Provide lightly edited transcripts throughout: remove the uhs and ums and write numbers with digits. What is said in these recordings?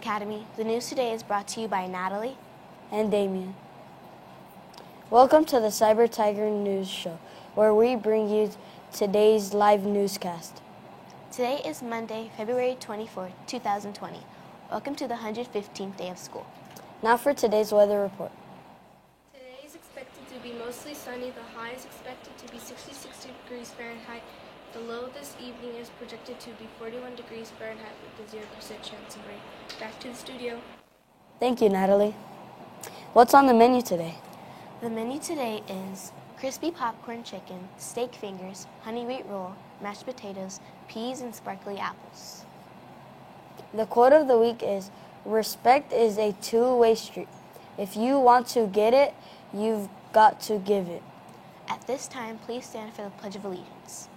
Academy. The news today is brought to you by Natalie and Damien. Welcome to the Cyber Tiger News Show, where we bring you today's live newscast. Today is Monday, February 24th, 2020. Welcome to the 115th day of school. Now for today's weather report. Today is expected to be mostly sunny. The high is expected to be 66 degrees Fahrenheit. The low this evening is projected to be 41 degrees Fahrenheit with a 0% chance of rain. Back to the studio. Thank you, Natalie. What's on the menu today? The menu today is crispy popcorn chicken, steak fingers, honey wheat roll, mashed potatoes, peas, and sparkly apples. The quote of the week is, respect is a two-way street. If you want to get it, you've got to give it. At this time, please stand for the Pledge of Allegiance.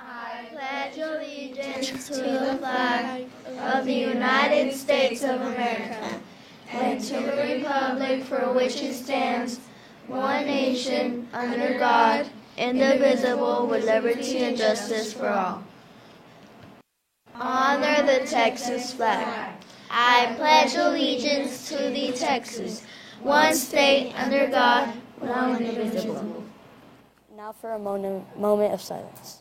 I pledge allegiance to the flag of the United States of America and to the republic for which it stands, one nation, under God, indivisible, with liberty and justice for all. Honor the Texas flag. I pledge allegiance to the Texas, one state under God, one indivisible. Now for a moment of silence.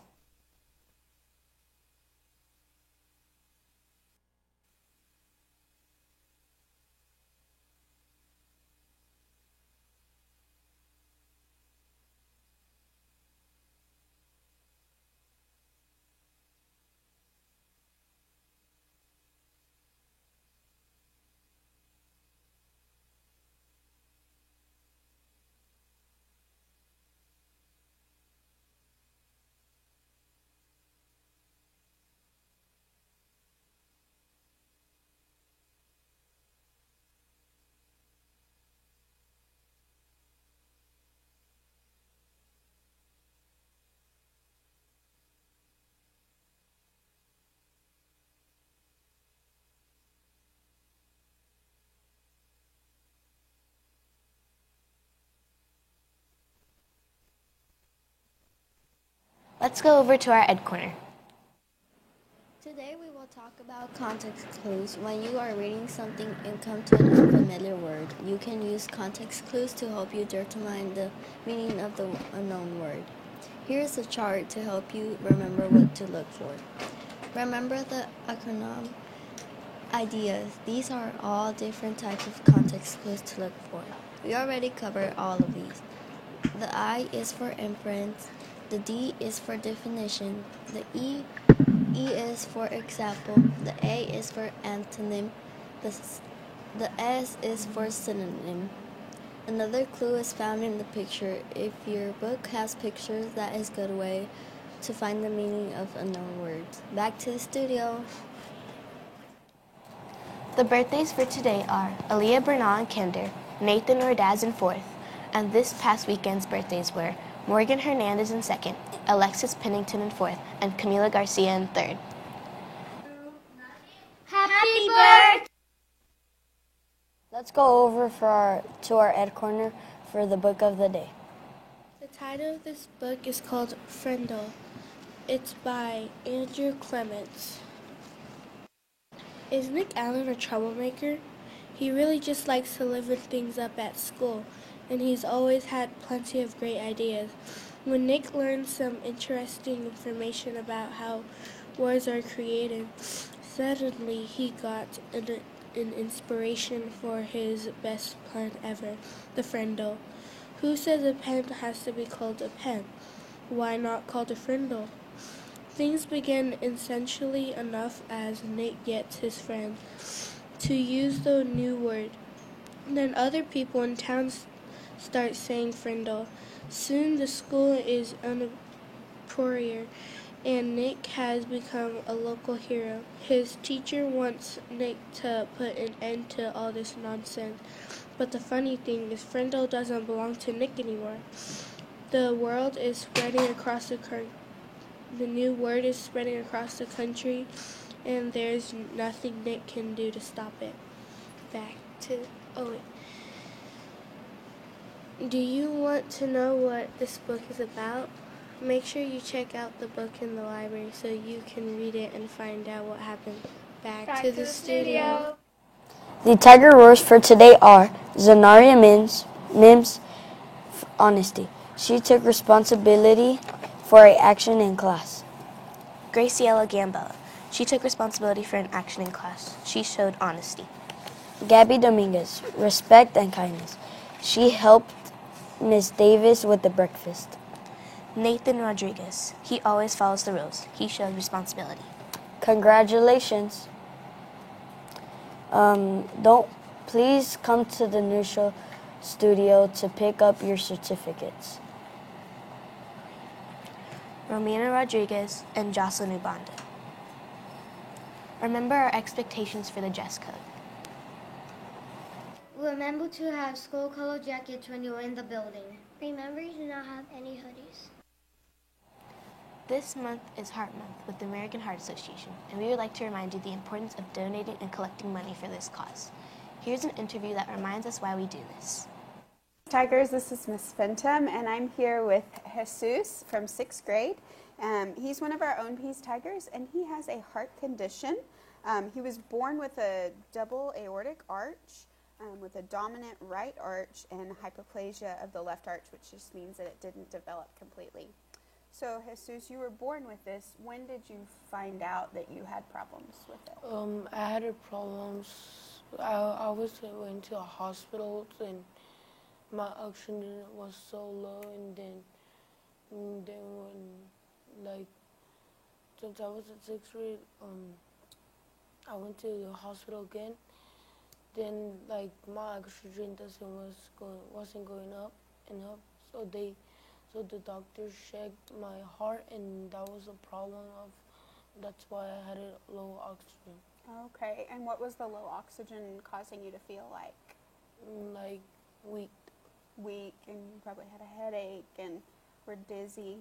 Let's go over to our Ed Corner. Today we will talk about context clues. When you are reading something and come to an unfamiliar word, you can use context clues to help you determine the meaning of the unknown word. Here is a chart to help you remember what to look for. Remember the acronym ideas. These are all different types of context clues to look for. We already covered all of these. The I is for inference. The D is for definition. The E is for example. The A is for antonym. The S is for synonym. Another clue is found in the picture. If your book has pictures, that is a good way to find the meaning of unknown words. Back to the studio. The birthdays for today are Aaliyah Bernal in kinder, Nathan Ordaz in 4th, and this past weekend's birthdays were Morgan Hernandez in 2nd, Alexis Pennington in 4th, and Camila Garcia in 3rd. Happy birthday! Let's go over to our Ed Corner for the book of the day. The title of this book is called Friendle. It's by Andrew Clements. Is Nick Allen a troublemaker? He really just likes to liven things up at school, and he's always had plenty of great ideas. When Nick learned some interesting information about how words are created, suddenly he got an inspiration for his best plan ever, the Friendle. Who says a pen has to be called a pen? Why not called a Friendle? Things begin essentially enough as Nick gets his friend to use the new word. Then other people in town start saying Friendle. Soon the school is uproarious, and Nick has become a local hero. His teacher wants Nick to put an end to all this nonsense. But the funny thing is Friendle doesn't belong to Nick anymore. The world is spreading across the new word is spreading across the country, and there's nothing Nick can do to stop it. Back to Owen. Do you want to know what this book is about? Make sure you check out the book in the library so you can read it and find out what happened. Back to the studio. The Tiger Roars for today are Zanaria Mims, honesty. She took responsibility for an action in class. Graciela Gambella. She took responsibility for an action in class. She showed honesty. Gabby Dominguez, respect and kindness. She helped Miss Davis with the breakfast. Nathan Rodriguez. He always follows the rules. He showed responsibility. Congratulations. Please come to the New Show studio to pick up your certificates. Romina Rodriguez and Jocelyn Ubanda. Remember our expectations for the dress code. Remember to have school color jackets when you're in the building. Remember you do not have any hoodies. This month is Heart Month with the American Heart Association, and we would like to remind you the importance of donating and collecting money for this cause. Here's an interview that reminds us why we do this. Tigers, this is Miss Fenton, and I'm here with Jesus from 6th grade. He's one of our own Peace Tigers, and he has a heart condition. He was born with a double aortic arch, with a dominant right arch and hypoplasia of the left arch, which just means that it didn't develop completely. So, Jesus, you were born with this. When did you find out that you had problems with it? I had problems. I went to a hospital, and my oxygen was so low, and then when, since I was in 6th grade, I went to the hospital again. Then, my oxygen wasn't going up and up, so the doctor checked my heart, and that was a problem that's why I had a low oxygen. Okay, and what was the low oxygen causing you to feel like? Weak. Weak, and you probably had a headache and were dizzy.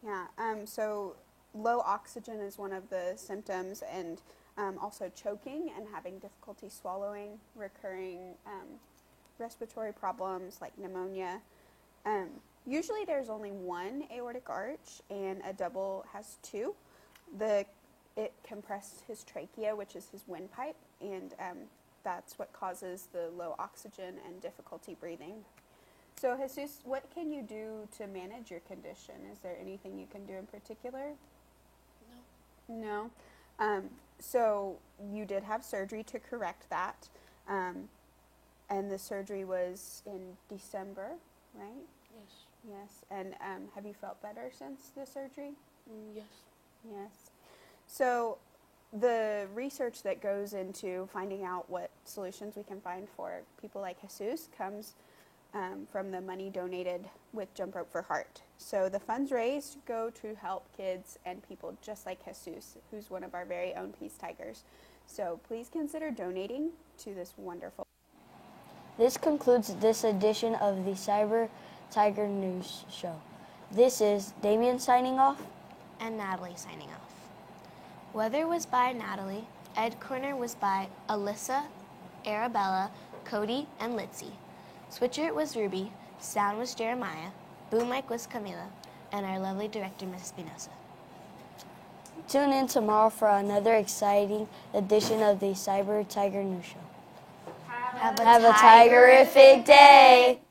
Yeah, so low oxygen is one of the symptoms, and also choking and having difficulty swallowing, recurring respiratory problems like pneumonia. Usually there's only one aortic arch, and a double has two. It compressed his trachea, which is his windpipe, and that's what causes the low oxygen and difficulty breathing. So, Jesus, what can you do to manage your condition? Is there anything you can do in particular? No. So you did have surgery to correct that, and the surgery was in December, right? Yes. Yes. And have you felt better since the surgery? Yes. Yes. So the research that goes into finding out what solutions we can find for people like Jesus comes from the money donated with Jump Rope for Heart. So the funds raised go to help kids and people just like Jesus, who's one of our very own Peace Tigers. So please consider donating to this wonderful. This concludes this edition of the Cyber Tiger News Show. This is Damien signing off. And Natalie signing off. Weather was by Natalie. Ed Corner was by Alyssa, Arabella, Cody, and Litzy. Switcher was Ruby. Sound was Jeremiah. Boom mic was Camila. And our lovely director, Miss Espinosa. Tune in tomorrow for another exciting edition of the Cyber Tiger News Show. Have a Have a tigerific day!